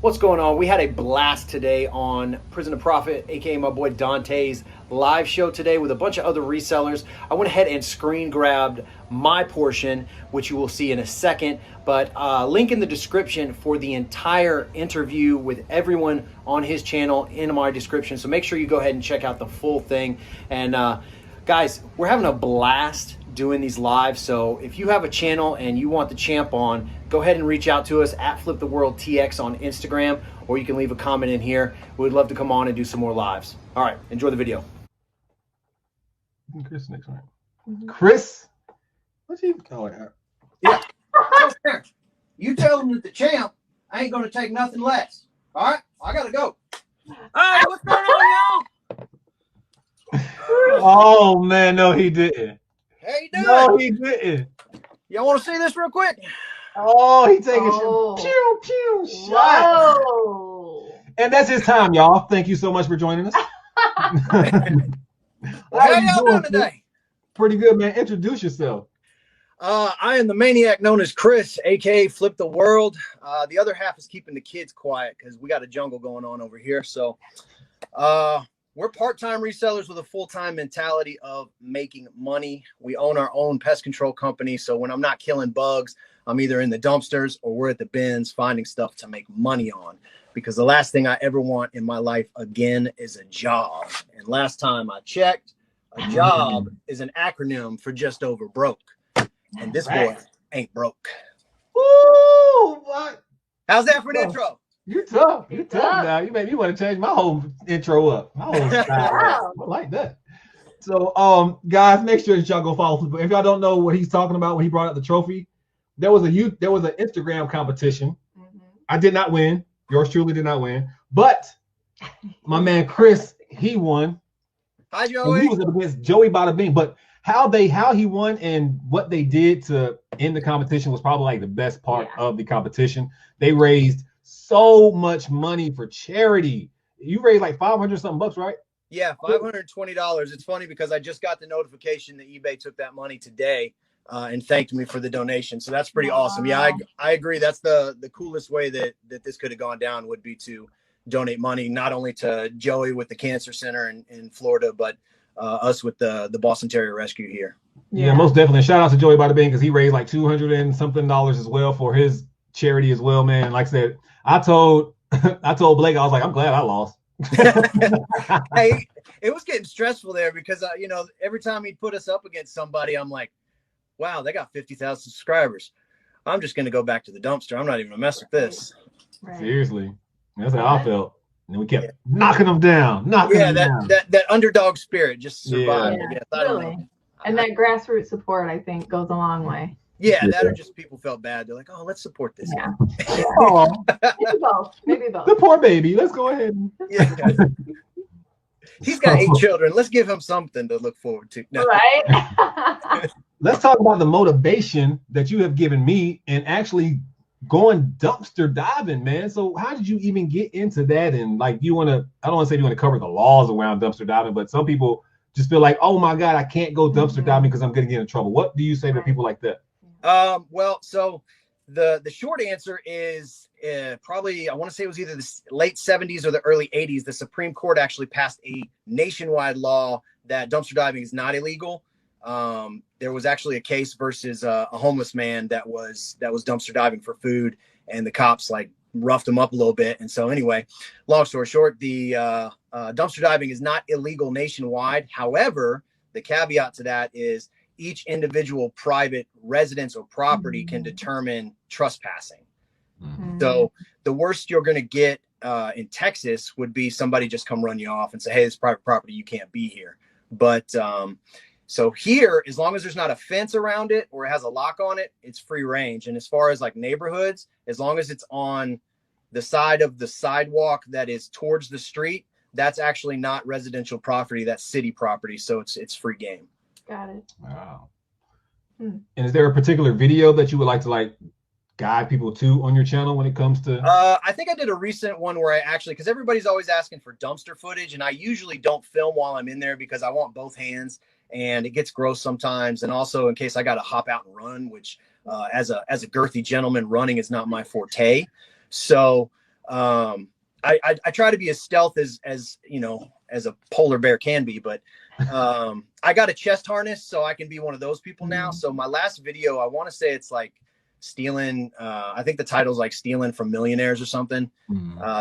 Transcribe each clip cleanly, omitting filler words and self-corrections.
What's going on? We had a blast today on Prison to Profit, aka my boy Dontae's live show today with a bunch of other resellers. I went ahead and screen grabbed my portion, which you will see in a second, but link in the description for the entire interview with everyone on his channel in my description. So make sure you go ahead and check out the full thing. And guys, we're having a blast doing these live. So if you have a channel and you want the champ on, go ahead and reach out to us at FlipTheWorldTX on Instagram, or you can leave a comment in here. We'd love to come on and do some more lives. All right, enjoy the video. Chris next one. Chris? What's he calling her? Yeah. You tell him that the champ ain't going to take nothing less. All right? I got to go. All right, what's going on, y'all? Oh, man, no, he didn't. How you doing? No, he didn't. Y'all want to see this real quick? Oh, he taking pew, pew, shot. And that's his time, y'all. Thank you so much for joining us. Well, how y'all doing today? Pretty good, man. Introduce yourself. I am the maniac known as Chris, aka Flip the World. The other half is keeping the kids quiet because we got a jungle going on over here. So we're part-time resellers with a full-time mentality of making money. We own our own pest control company. So when I'm not killing bugs, I'm either in the dumpsters or we're at the bins finding stuff to make money on. Because the last thing I ever want in my life again is a job. And last time I checked, a job is an acronym for just over broke. And this boy ain't broke. Ooh, what? How's that for an intro? You tough. You tough now. You made me want to change my whole intro up. My whole style. I like that. So, guys, make sure that y'all go follow. If y'all don't know what he's talking about when he brought up the trophy, there was an Instagram competition. I did not win. Yours truly did not win. But my man Chris, he won. Hi, Joey. He was up against Joey Bada Bing. But how he won and what they did to end the competition was probably like the best part of the competition. They raised so much money for charity. You raised like 500 something bucks, right? Yeah, $520. It's funny because I just got the notification that eBay took that money today and thanked me for the donation. So that's pretty awesome. Yeah, I agree. That's the coolest way that this could have gone down would be to donate money, not only to Joey with the cancer center in Florida, but us with the Boston Terrier Rescue here. Yeah, most definitely. Shout out to Joey Bada Bing because he raised like $200 and something as well for his charity as well, man. Like I said, I told Blake, I was like, I'm glad I lost. Hey, it was getting stressful there because every time he'd put us up against somebody, I'm like, wow, they got 50,000 subscribers. I'm just gonna go back to the dumpster. I'm not even gonna mess with this. Right. Seriously, that's how I felt. And we kept knocking them down, that underdog spirit just survived. Yeah, really. And that grassroots support, I think, goes a long way. Yeah, that or just people felt bad. They're like, oh, let's support this guy. Maybe both. The poor baby. Let's go ahead. He's got 8 children. Let's give him something to look forward to. No. Right? Let's talk about the motivation that you have given me and actually going dumpster diving, man. So how did you even get into that? And like, I don't want to say you want to cover the laws around dumpster diving, but some people just feel like, oh my God, I can't go dumpster diving because I'm going to get in trouble. What do you say to people like that? Well, so the short answer is probably, I want to say it was either the late 70s or the early 80s. The Supreme Court actually passed a nationwide law that dumpster diving is not illegal. There was actually a case versus a homeless man that was dumpster diving for food, and the cops like roughed him up a little bit. And so anyway, long story short, the dumpster diving is not illegal nationwide. However, the caveat to that is each individual private residence or property can determine trespassing. So the worst you're going to get in Texas would be somebody just come run you off and say, hey, this is private property, you can't be here. But so here, as long as there's not a fence around it or it has a lock on it, it's free range. And as far as like neighborhoods, as long as it's on the side of the sidewalk that is towards the street, that's actually not residential property, that's city property. So it's free game. Got it. Wow. And is there a particular video that you would like to guide people to on your channel when it comes to? I think I did a recent one where I actually, because everybody's always asking for dumpster footage, and I usually don't film while I'm in there because I want both hands, and it gets gross sometimes. And also in case I got to hop out and run, which as a girthy gentleman, running is not my forte. So I try to be as stealth as you know, as a polar bear can be, but I got a chest harness, so I can be one of those people now. So my last video, I want to say it's like stealing. I think the title's like stealing from millionaires or something.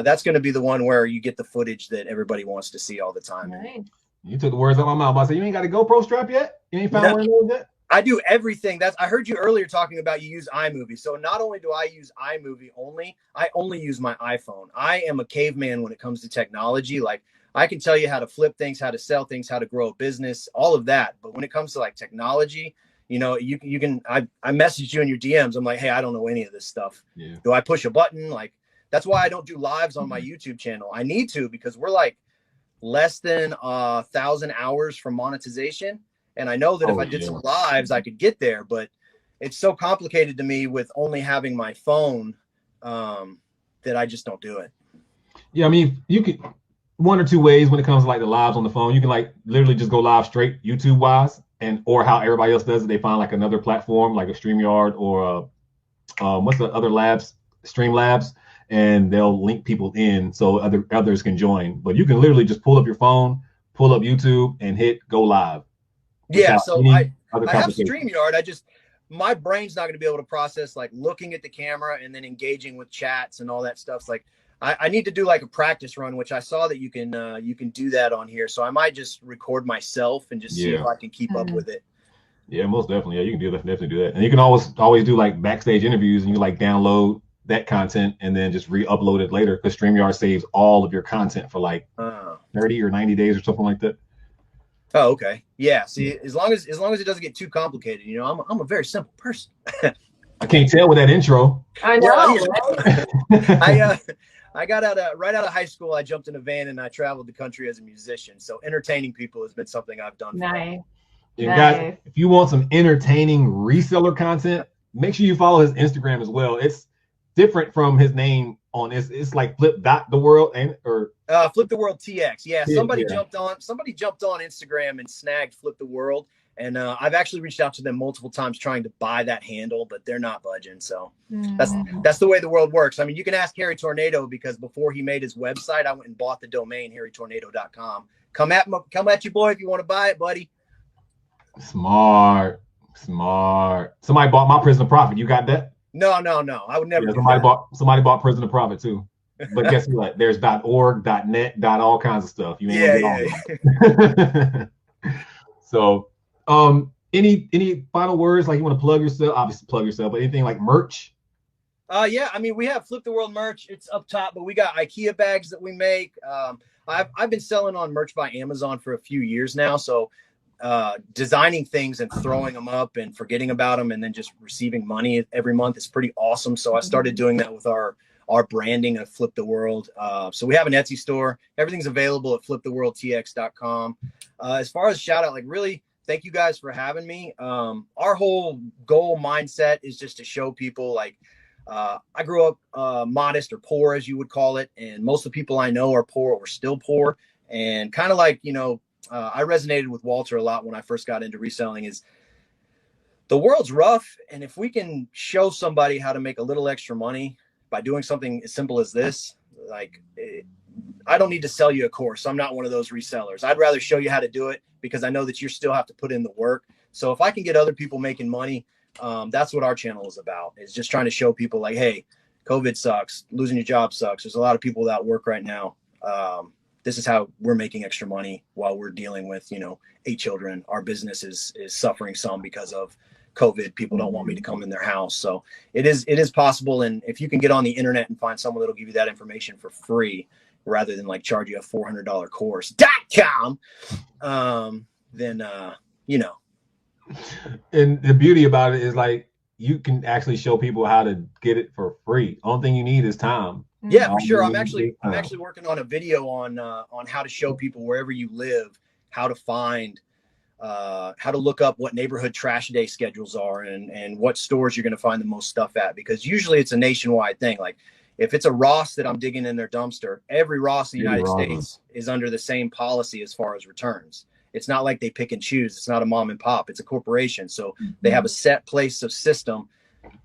That's going to be the one where you get the footage that everybody wants to see all the time. Nice. You took the words out of my mouth. I said, you ain't got a GoPro strap yet? You ain't found one of those yet? I do everything. I heard you earlier talking about you use iMovie. So not only do I use iMovie only, I only use my iPhone. I am a caveman when it comes to technology. Like, I can tell you how to flip things, how to sell things, how to grow a business, all of that. But when it comes to like technology, you know, you can, I messaged you in your DMs. I'm like, hey, I don't know any of this stuff. Yeah. Do I push a button? Like, that's why I don't do lives on my YouTube channel. I need to, because we're like less than 1,000 hours from monetization. And I know that if I did some lives, I could get there, but it's so complicated to me with only having my phone that I just don't do it. Yeah, I mean, you could one or two ways when it comes to like the lives on the phone. You can like literally just go live straight YouTube wise, and or how everybody else does it. They find like another platform like a StreamYard or what's the other labs, Streamlabs, and they'll link people in so others can join. But you can literally just pull up your phone, pull up YouTube, and hit go live. Yeah, so I have StreamYard. My brain's not going to be able to process like looking at the camera and then engaging with chats and all that stuff. Like I need to do like a practice run, which I saw that you can do that on here. So I might just record myself and just see if I can keep up with it. Yeah, most definitely. Yeah, you can definitely do that. And you can always do like backstage interviews, and you like download that content and then just re-upload it later, because StreamYard saves all of your content for like 30 or 90 days or something like that. Oh, okay. Yeah. See, as long as it doesn't get too complicated, you know, I'm a very simple person. I can't tell with that intro. I know. Right? I got right out of high school. I jumped in a van and I traveled the country as a musician. So entertaining people has been something I've done. Nice. Yeah, guys, if you want some entertaining reseller content, make sure you follow his Instagram as well. It's different from his name on this. It's like Flip the World or Flip the World TX. Yeah, somebody jumped on Instagram and snagged Flip the World, and I've actually reached out to them multiple times trying to buy that handle, but they're not budging. So that's the way the world works. I mean, you can ask Harry Tornado, because before he made his website, I went and bought the domain harrytornado.com. Come at you, boy, if you want to buy it, buddy. Smart. Somebody bought my Prison2profit. You got that? No. I would never. Yeah, somebody bought Prison2profit too. But guess what? There's .org, .net, all kinds of stuff. You ain't gonna get on. So, any final words? Like, you want to plug yourself? Obviously, plug yourself. But anything like merch? Yeah. I mean, we have Flip the World merch. It's up top, but we got IKEA bags that we make. I've been selling on Merch by Amazon for a few years now. So, designing things and throwing them up and forgetting about them and then just receiving money every month is pretty awesome. So I started doing that with our branding of Flip the World. So we have an Etsy store. Everything's available at fliptheworldtx.com. As far as shout out, like, really, thank you guys for having me. Our whole goal mindset is just to show people, like, I grew up modest or poor, as you would call it. And most of the people I know are poor or still poor. And kind of like, you know, I resonated with Walter a lot when I first got into reselling. Is the world's rough, and if we can show somebody how to make a little extra money by doing something as simple as this, like, I don't need to sell you a course. I'm not one of those resellers. I'd rather show you how to do it, because I know that you still have to put in the work. So if I can get other people making money, that's what our channel is about, is just trying to show people, like, hey, COVID sucks. Losing your job sucks. There's a lot of people without work right now. This is how we're making extra money while we're dealing with, 8 children. Our business is suffering some because of COVID. People don't want me to come in their house. So it is possible. And if you can get on the internet and find someone that'll give you that information for free, rather than like charge you a $400 course.com, then, And the beauty about it is, like, you can actually show people how to get it for free. Only thing you need is time. Yeah, for sure. I'm actually working on a video on how to show people wherever you live, how to find, how to look up what neighborhood trash day schedules are and what stores you're going to find the most stuff at, because usually it's a nationwide thing. Like, if it's a Ross that I'm digging in their dumpster, every Ross in the United States is under the same policy as far as returns. It's not like they pick and choose. It's not a mom and pop. It's a corporation. So they have a set place of system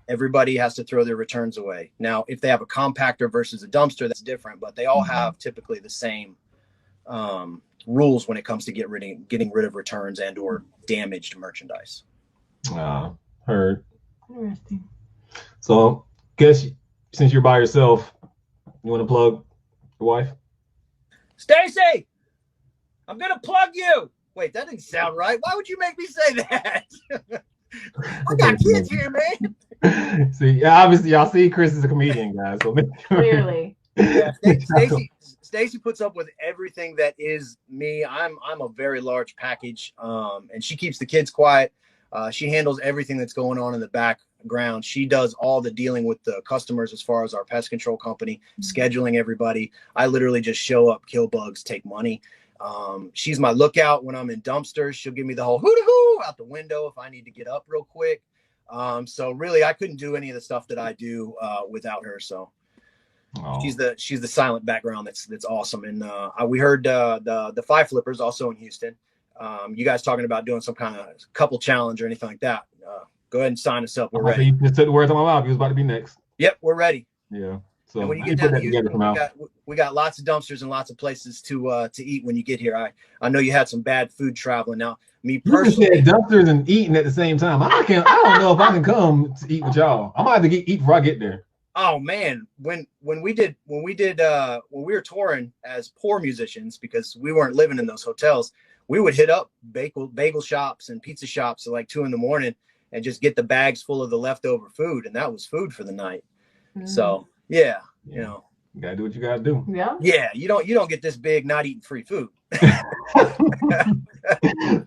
everybody has to throw their returns away. Now, if they have a compactor versus a dumpster, that's different, but they all have typically the same rules when it comes to getting rid of returns and or damaged merchandise. Heard. Interesting. So, guess since you're by yourself, you want to plug your wife? Stacy, I'm gonna plug you. Wait, that didn't sound right. Why would you make me say that? I got kids here, man. See, obviously, y'all see Chris is a comedian, guys. So Clearly. Yeah, Stacy puts up with everything that is me. I'm a very large package, and she keeps the kids quiet. She handles everything that's going on in the background. She does all the dealing with the customers as far as our pest control company, scheduling everybody. I literally just show up, kill bugs, take money. She's my lookout when I'm in dumpsters. She'll give me the whole hoo-hoo out the window if I need to get up real quick. So really, I couldn't do any of the stuff that I do without her. So she's the silent background that's awesome. And we heard the Five Flippers also in Houston. You guys talking about doing some kind of couple challenge or anything like that? Go ahead and sign us up. We're ready. You just took the words out of my mouth. He was about to be next. Yep, we're ready. Yeah. So and when you get down to Houston, we got lots of dumpsters and lots of places to eat when you get here. I know you had some bad food traveling. Now, me personally, you said dumpsters and eating at the same time. I don't know if I can come to eat with y'all. I might have to eat before I get there. Oh man, when we were touring as poor musicians, because we weren't living in those hotels, we would hit up bagel shops and pizza shops at like 2 a.m. and just get the bags full of the leftover food, and that was food for the night. So yeah, you know, you gotta do what you gotta do. Yeah, you don't get this big not eating free food.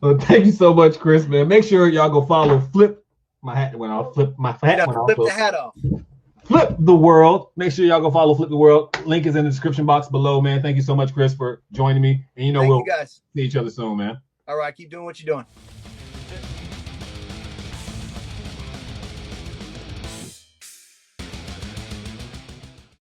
Well, thank you so much, Chris, man. Make sure y'all go follow Flip. My hat went off. Flip my hat went off. Flip the hat off. Flip the World. Make sure y'all go follow Flip the World. Link is in the description box below, man. Thank you so much, Chris, for joining me. And we'll see each other soon, man. All right, keep doing what you're doing.